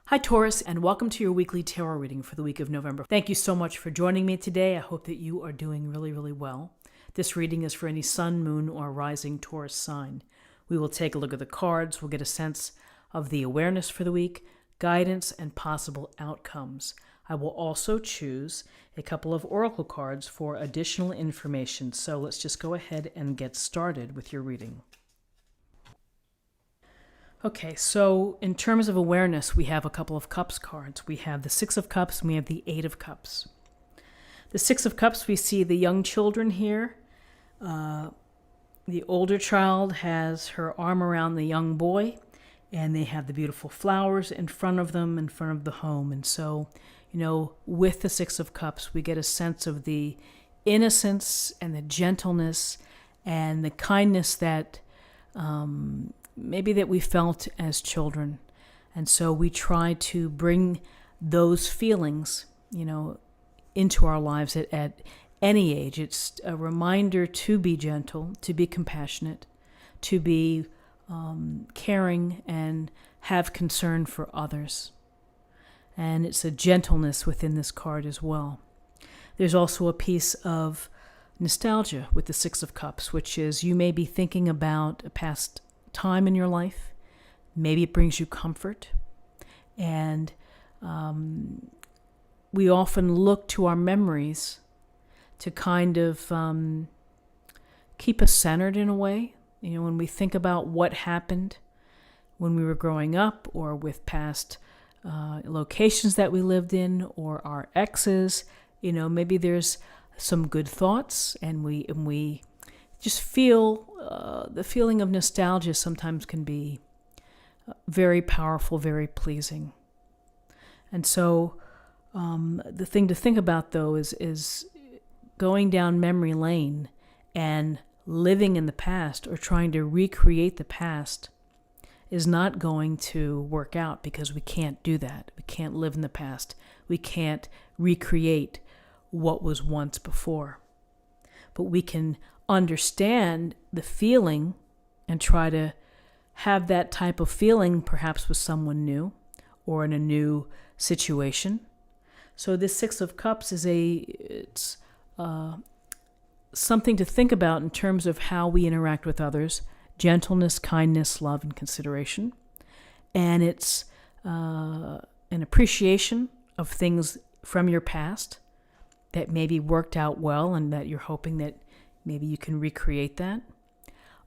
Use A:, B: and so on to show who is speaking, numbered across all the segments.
A: Hi Taurus, and welcome to your weekly tarot reading for the week of November. Thank you so much for joining me today. I hope that you are doing really well. This reading is for any sun, moon, or rising Taurus sign. We will take a look at the cards. We'll get a sense of the awareness for the week, guidance, and possible outcomes. I will also choose a couple of oracle cards for additional information. So let's just go ahead and get started with your reading. Okay, so in terms of awareness, we have a couple of cups cards. We have the Six of Cups and we have the Eight of Cups. The Six of Cups, we see the young children here. The older child has her arm around the young boy, and they have the beautiful flowers in front of them, in front of the home. And so, with the Six of Cups, we get a sense of the innocence and the gentleness and the kindness that maybe that we felt as children. And so we try to bring those feelings, into our lives at any age. It's a reminder to be gentle, to be compassionate, to be caring and have concern for others. And it's a gentleness within this card as well. There's also a piece of nostalgia with the Six of Cups, which is you may be thinking about a past time in your life. Maybe it brings you comfort. And we often look to our memories to kind of keep us centered in a way. When we think about what happened when we were growing up, or with past locations that we lived in, or our exes, maybe there's some good thoughts, and we just feel the feeling of nostalgia sometimes can be very powerful, very pleasing. And so the thing to think about, though, is going down memory lane and living in the past or trying to recreate the past is not going to work out, because we can't do that. We can't live in the past. We can't recreate what was once before. But we can understand the feeling and try to have that type of feeling perhaps with someone new or in a new situation. So this Six of Cups is it's something to think about in terms of how we interact with others: gentleness, kindness, love, and consideration. And it's an appreciation of things from your past that maybe worked out well, and that you're hoping that maybe you can recreate that.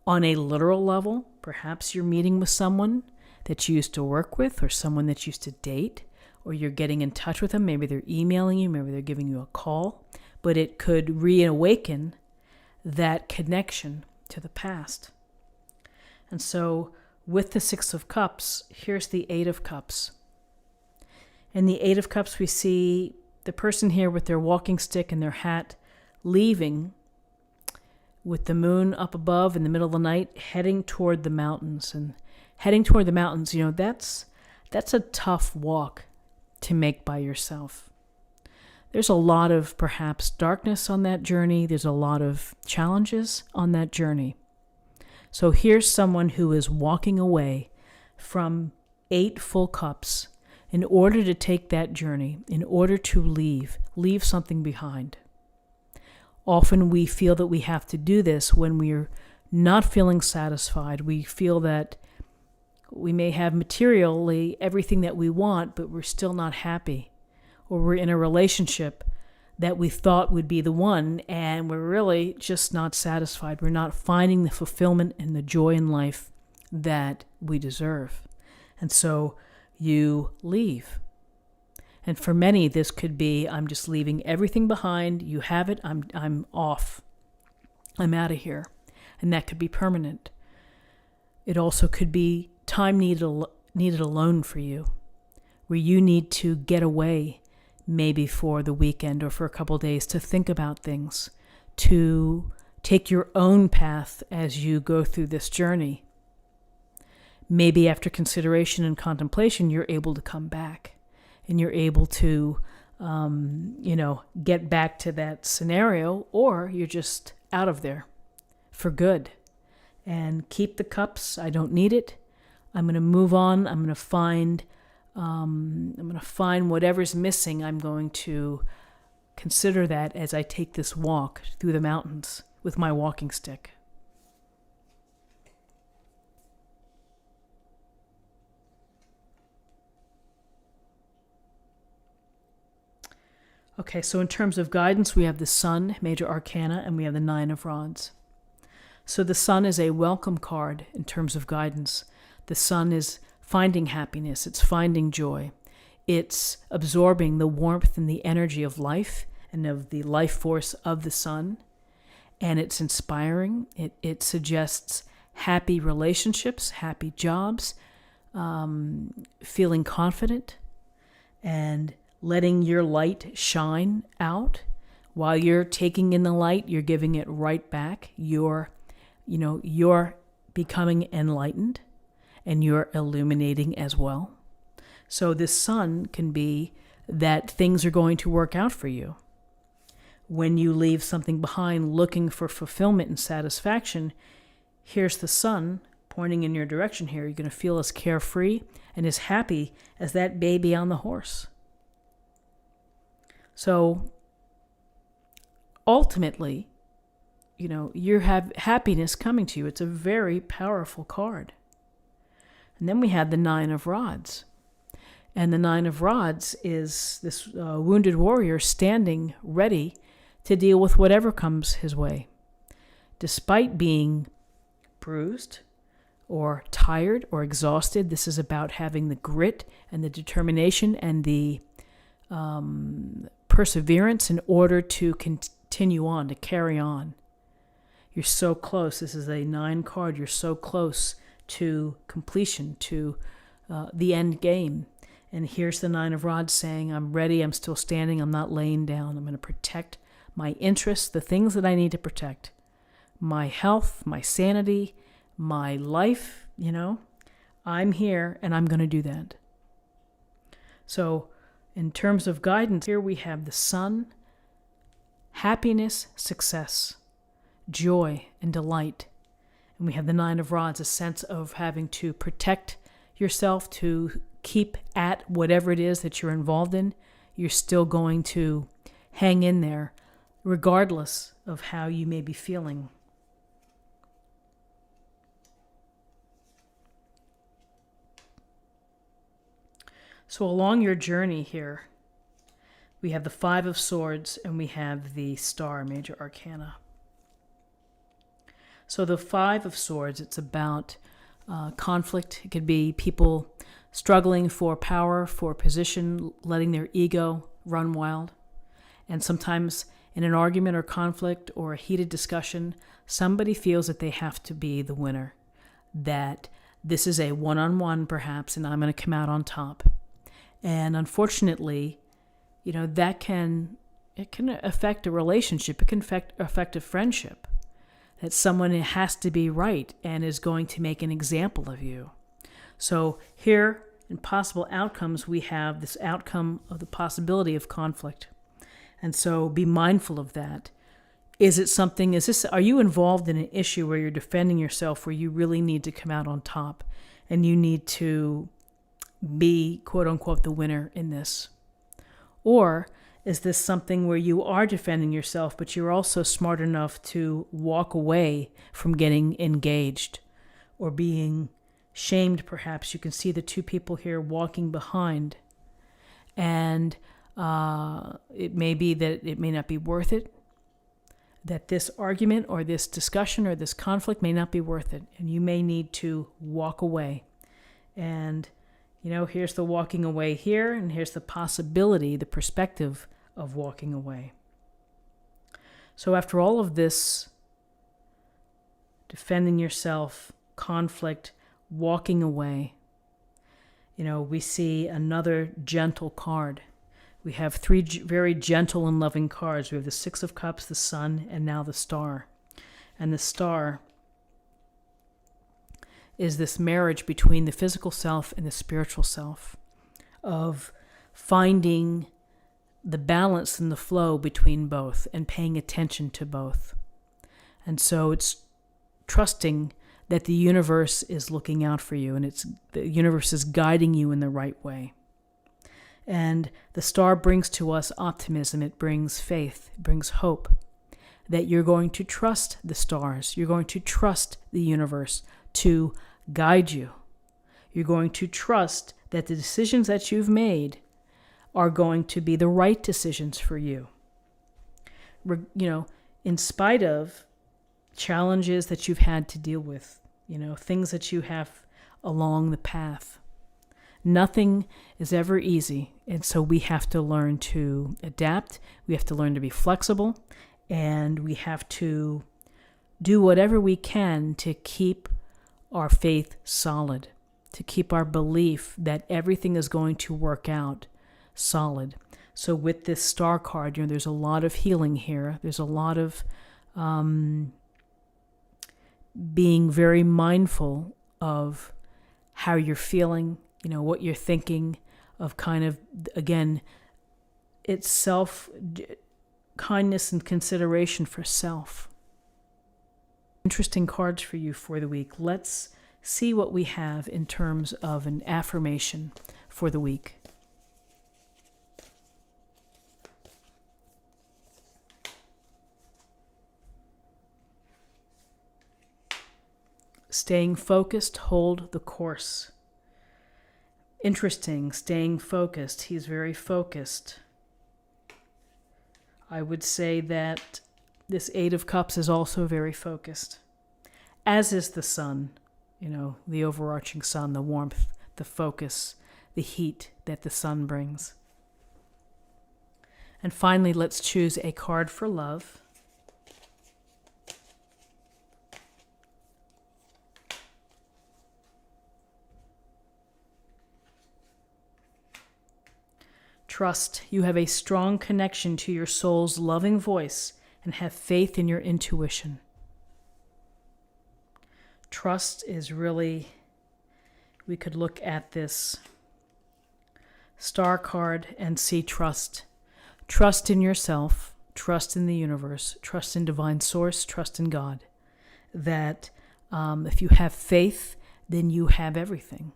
A: On a literal level, perhaps you're meeting with someone that you used to work with, or someone that you used to date, or you're getting in touch with them. Maybe they're emailing you, maybe they're giving you a call, but it could reawaken that connection to the past. And so with the Six of Cups, here's the Eight of Cups. In the Eight of Cups, we see the person here with their walking stick and their hat leaving, with the moon up above in the middle of the night, heading toward the mountains. And heading toward the mountains, that's a tough walk to make by yourself. There's a lot of perhaps darkness on that journey. There's a lot of challenges on that journey. So here's someone who is walking away from 8 full cups in order to take that journey, in order to leave something behind. Often we feel that we have to do this when we're not feeling satisfied. We feel that we may have materially everything that we want, but we're still not happy. Or we're in a relationship that we thought would be the one, and we're really just not satisfied. We're not finding the fulfillment and the joy in life that we deserve. And so you leave. And for many, this could be, I'm just leaving everything behind. You have it. I'm off. I'm out of here. And that could be permanent. It also could be time needed alone for you, where you need to get away, maybe for the weekend or for a couple of days, to think about things, to take your own path as you go through this journey. Maybe after consideration and contemplation, you're able to come back. And you're able to, get back to that scenario, or you're just out of there for good. And keep the cups. I don't need it. I'm going to move on. I'm going to find I'm going to find whatever's missing. I'm going to consider that as I take this walk through the mountains with my walking stick. Okay, so in terms of guidance, we have the Sun, major arcana, and we have the Nine of Rods. So the Sun is a welcome card in terms of guidance. The Sun is finding happiness, it's finding joy. It's absorbing the warmth and the energy of life and of the life force of the Sun. And it's inspiring. It suggests happy relationships, happy jobs, feeling confident, and letting your light shine out. While you're taking in the light, you're giving it right back. You're becoming enlightened and you're illuminating as well. So this Sun can be that things are going to work out for you. When you leave something behind looking for fulfillment and satisfaction, here's the Sun pointing in your direction here. You're going to feel as carefree and as happy as that baby on the horse. So ultimately, you have happiness coming to you. It's a very powerful card. And then we have the Nine of Rods. And the Nine of Rods is this wounded warrior standing ready to deal with whatever comes his way. Despite being bruised or tired or exhausted, this is about having the grit and the determination and the perseverance in order to continue on, to carry on. You're so close. This is a 9 card. You're so close to completion, to the end game. And here's the Nine of Rods saying, I'm ready, I'm still standing, I'm not laying down. I'm going to protect my interests, the things that I need to protect. My health, my sanity, my life, I'm here and I'm going to do that. So in terms of guidance, here we have the Sun, happiness, success, joy, and delight. And we have the Nine of Rods, a sense of having to protect yourself, to keep at whatever it is that you're involved in. You're still going to hang in there, regardless of how you may be feeling. So along your journey here, we have the Five of Swords and we have the Star, major arcana. So the Five of Swords, it's about conflict. It could be people struggling for power, for position, letting their ego run wild. And sometimes in an argument or conflict or a heated discussion, somebody feels that they have to be the winner, that this is a one-on-one perhaps, and I'm going to come out on top. And unfortunately, that can affect a relationship. It can affect a friendship. That someone has to be right and is going to make an example of you. So here, in possible outcomes, we have this outcome of the possibility of conflict. And so be mindful of that. Are you involved in an issue where you're defending yourself, where you really need to come out on top and you need to be, quote unquote, the winner in this? Or is this something where you are defending yourself, but you're also smart enough to walk away from getting engaged or being shamed, perhaps? You can see the two people here walking behind. And it may be that it may not be worth it, that this argument or this discussion or this conflict may not be worth it, and you may need to walk away. And here's the walking away here, and here's the possibility, the perspective of walking away. So after all of this, defending yourself, conflict, walking away, we see another gentle card. We have 3 very gentle and loving cards. We have the Six of Cups, the Sun, and now the Star. And the Star is this marriage between the physical self and the spiritual self, of finding the balance and the flow between both and paying attention to both. And so it's trusting that the universe is looking out for you and the universe is guiding you in the right way. And the star brings to us optimism. It brings faith. It brings hope that you're going to trust the stars. You're going to trust the universe to guide you. You're going to trust that the decisions that you've made are going to be the right decisions for you. In spite of challenges that you've had to deal with, things that you have along the path. Nothing is ever easy, and so we have to learn to adapt. We have to learn to be flexible, and we have to do whatever we can to keep our faith solid, to keep our belief that everything is going to work out solid. So with this star card, there's a lot of healing here. There's a lot of being very mindful of how you're feeling, what you're thinking of, kind of, again, it's kindness and consideration for self. Interesting cards for you for the week. Let's see what we have in terms of an affirmation for the week. Staying focused, hold the course. Interesting, staying focused. He's very focused. I would say that this Eight of Cups is also very focused, as is the sun, the overarching sun, the warmth, the focus, the heat that the sun brings. And finally, let's choose a card for love. Trust. You have a strong connection to your soul's loving voice and have faith in your intuition. Trust is really, we could look at this star card and see trust. Trust in yourself, trust in the universe, trust in divine source, trust in God. That if you have faith, then you have everything.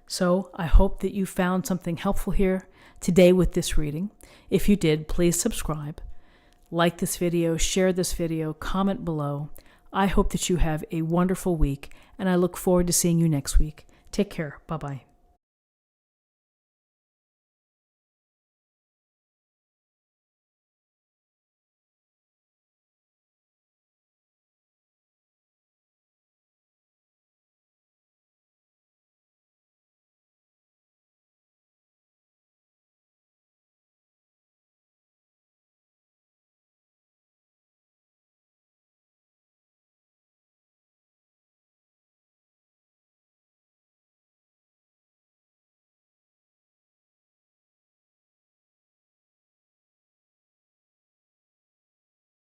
A: So I hope that you found something helpful here today with this reading. If you did, please subscribe, like this video, share this video, comment below. I hope that you have a wonderful week, and I look forward to seeing you next week. Take care. Bye-bye.